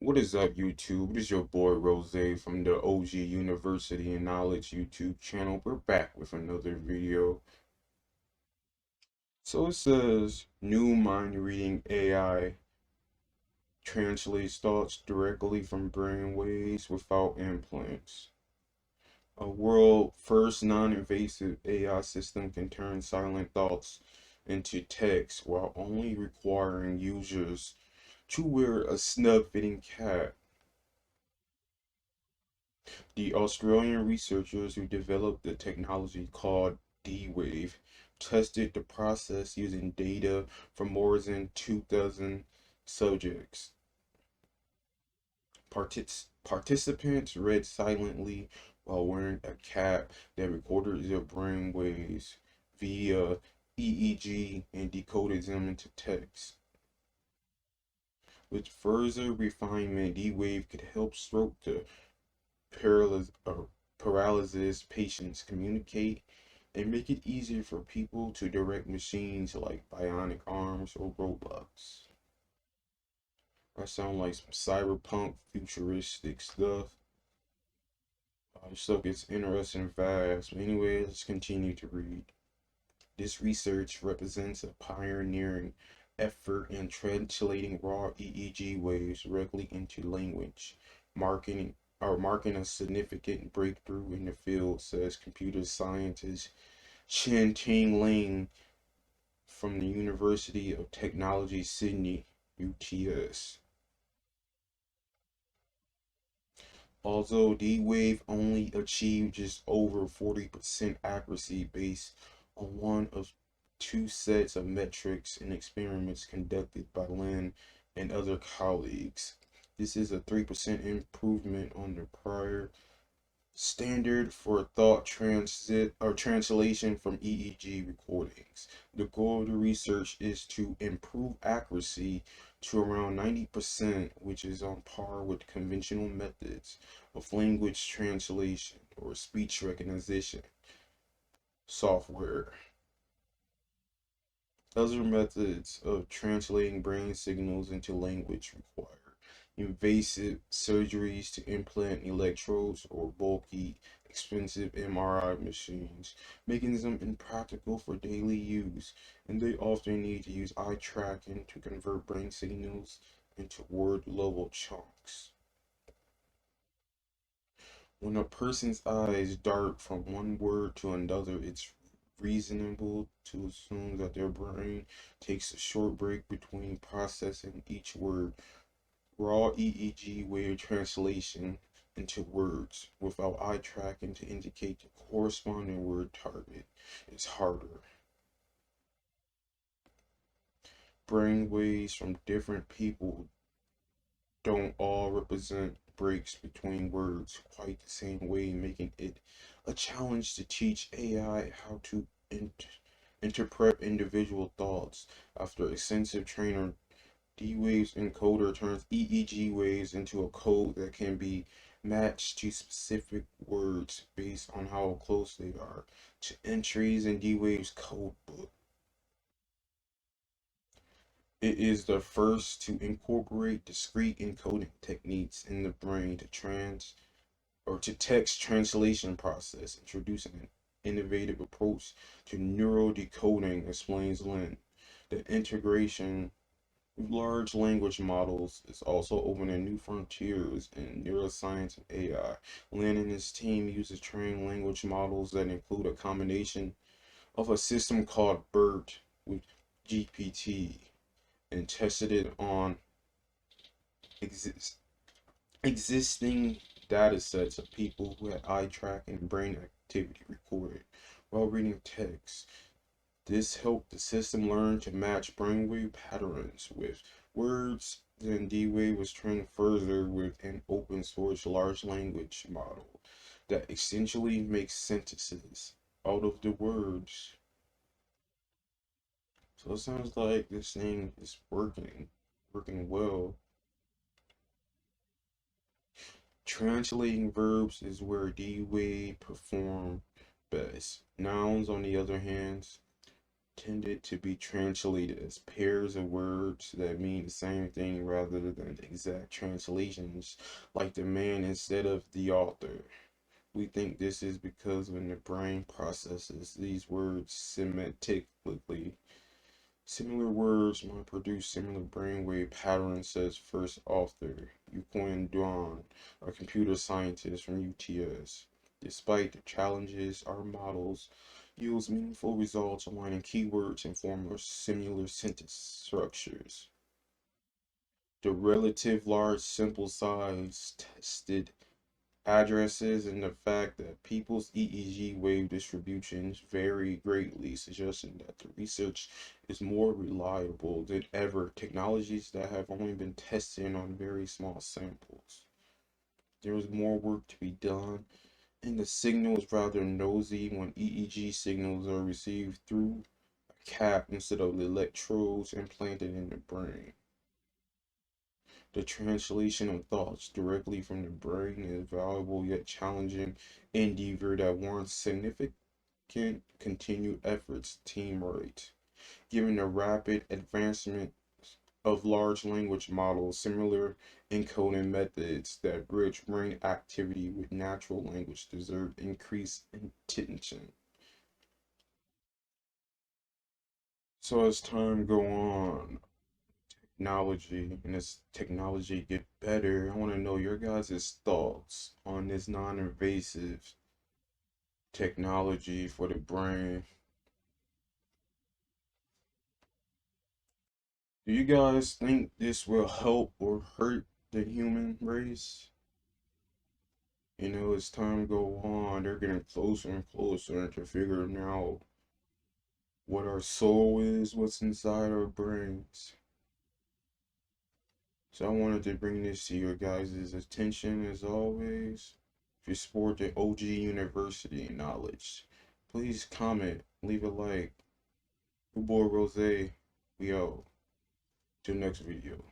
What is up, YouTube? It is your boy Rose from the OG University and Knowledge YouTube channel. We're back with another video. So it says, new mind reading AI translates thoughts directly from brainwaves without implants. A world first non-invasive AI system can turn silent thoughts into text while only requiring users to wear a snug-fitting cap. The Australian researchers who developed the technology called D-Wave tested the process using data from more than 2,000 subjects. Participants read silently while wearing a cap that recorded their brain waves via EEG and decoded them into text. With further refinement, D-Wave could help stroke the paralysis patients communicate and make it easier for people to direct machines like bionic arms or robots. That sound like some cyberpunk futuristic stuff. Stuff gets interesting fast. But anyway, let's continue to read. This research represents a pioneering effort in translating raw EEG waves directly into language, marking a significant breakthrough in the field, says computer scientist Chen Ting Ling from the University of Technology Sydney, UTS. Although D-Wave only achieved just over 40% accuracy based on one of two sets of metrics in experiments conducted by Lin and other colleagues. This is a 3% improvement on the prior standard for thought translation from EEG recordings. The goal of the research is to improve accuracy to around 90%, which is on par with conventional methods of language translation or speech recognition software. Other methods of translating brain signals into language require invasive surgeries to implant electrodes or bulky, expensive MRI machines, making them impractical for daily use, and they often need to use eye tracking to convert brain signals into word-level chunks. When a person's eyes dart from one word to another, it's reasonable to assume that their brain takes a short break between processing each word. Raw EEG wave translation into words without eye tracking to indicate the corresponding word target is harder. Brain waves from different people don't all represent breaks between words quite the same way, making it a challenge to teach AI how to interpret individual thoughts. After extensive training, D-Waves encoder turns EEG waves into a code that can be matched to specific words based on how close they are to entries in D-Waves code book. It is the first to incorporate discrete encoding techniques in the brain to text translation process, introducing an innovative approach to neural decoding, explains Lin. The integration large language models is also opening new frontiers in neuroscience and AI. Lin and his team uses trained language models that include a combination of a system called BERT with GPT and tested it on existing data sets of people who had eye tracking and brain activity recorded while reading text. This helped the system learn to match brainwave patterns with words. Then D-Wave was trained further with an open source large language model that essentially makes sentences out of the words. So it sounds like this thing is working well. Translating verbs is where D-Wave perform best. Nouns, on the other hand, tended to be translated as pairs of words that mean the same thing rather than exact translations, like the man instead of the author. We think this is because when the brain processes these words semantically, similar words might produce similar brainwave patterns, says first author Yuquan Duan, a computer scientist from UTS. Despite the challenges, our models yields meaningful results aligning keywords and forming similar sentence structures. The relative large sample size tested addresses and the fact that people's EEG wave distributions vary greatly, suggesting that the research is more reliable than ever. Technologies that have only been tested on very small samples. There is more work to be done, and the signal is rather noisy when EEG signals are received through a cap instead of the electrodes implanted in the brain. The translation of thoughts directly from the brain is a valuable yet challenging endeavor that warrants significant continued efforts, team writes. Given the rapid advancement of large language models, similar encoding methods that bridge brain activity with natural language deserve increased attention. So as time go on, technology and as technology get better, I want to know your guys' thoughts on this non-invasive technology for the brain. Do you guys think this will help or hurt the human race? You know, as time go on, they're getting closer and closer to figuring out what our soul is, what's inside our brains. So I wanted to bring this to your guys' attention as always. If you support the OG University knowledge, please comment, leave a like. Your boy Rose, we out. Till next video.